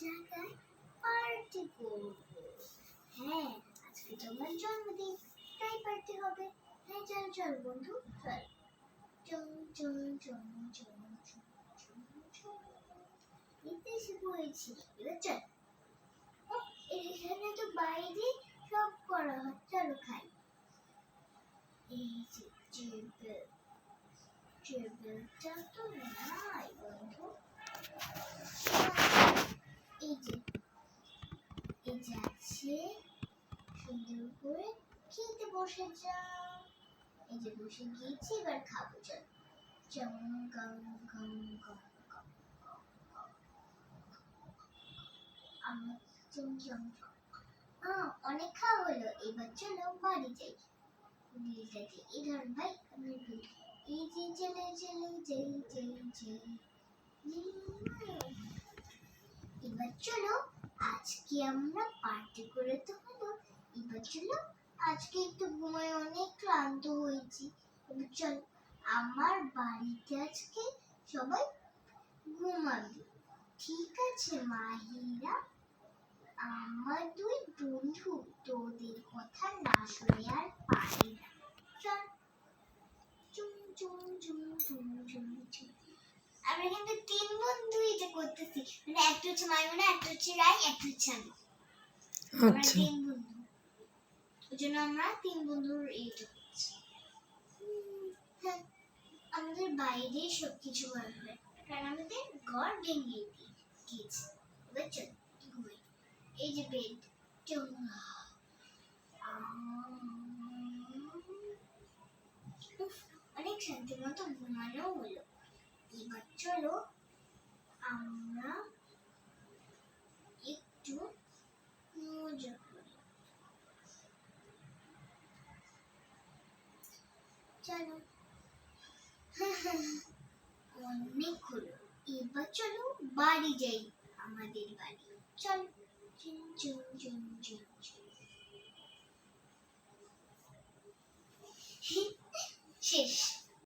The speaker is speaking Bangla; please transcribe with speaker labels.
Speaker 1: জায়গায় পার্টি করব। হ্যাঁ, আজকে তো আমার জন্মদিন, তাই পার্টি হবে। হ্যাঁ, চল চল বন্ধু, চল চল চল চল চল চল চল চল। এতে এসে পড়েছি, এবার চল। এখানে তো বাইরে সব করা হয়, চলো খাই। এই যে টেবিলটা তো নাই বন্ধু। এই যে আছে, সুন্দর করে খেতে বসে যাও। এই যে বসে গিয়েছি, এবার খাবো। চল চম গম গম গম গম আমার চমচম। অনেক খাওয়া হলো, এবার চলো বাড়ি যাই। বিলটাকে এধার ভাই, আমার বিল। এই যে চলে চলে যাই যাই যাই। এবার চলো, আজকে আমরা পার্টি করে তো হলো, এবার চলো আজকে একটু ঘুমাই, অনেক ক্লান্ত হয়েছি। এবার চল, আমার বাড়িতে আজকে সবাই ঘুমাবে, ঠিক আছে মাহিরা? আমার দুই বন্ধু তোদের কথা না শুনে আর পারি না। চল চুম চুম চুম চুম চুম চুম। আমরা কিন্তু তিন বন্ধু এটা করতেছি, মানে একটা হচ্ছে মাইমুনা, একটা হচ্ছে রাই, একটা হচ্ছে আমি। আমরা তিন বন্ধু, ওই জন্য আমরা তিন বন্ধুর এইটা করছি। হ্যাঁ, আমাদের বাইরে সবকিছু করা হয়, কারণ আমাদের ঘর ভেঙে গিয়েছে। এবার চল ঘুমাই। এই যে বেড, অনেক শান্তি মতো ঘুমানো হলো। এবার চলো আমরা একটু মজা করি। চলো অনেক হলো, এবার চলো বাড়ি যাই, আমাদের বাড়ি। চল চুন চুন চুন চুন চুন। শেষ।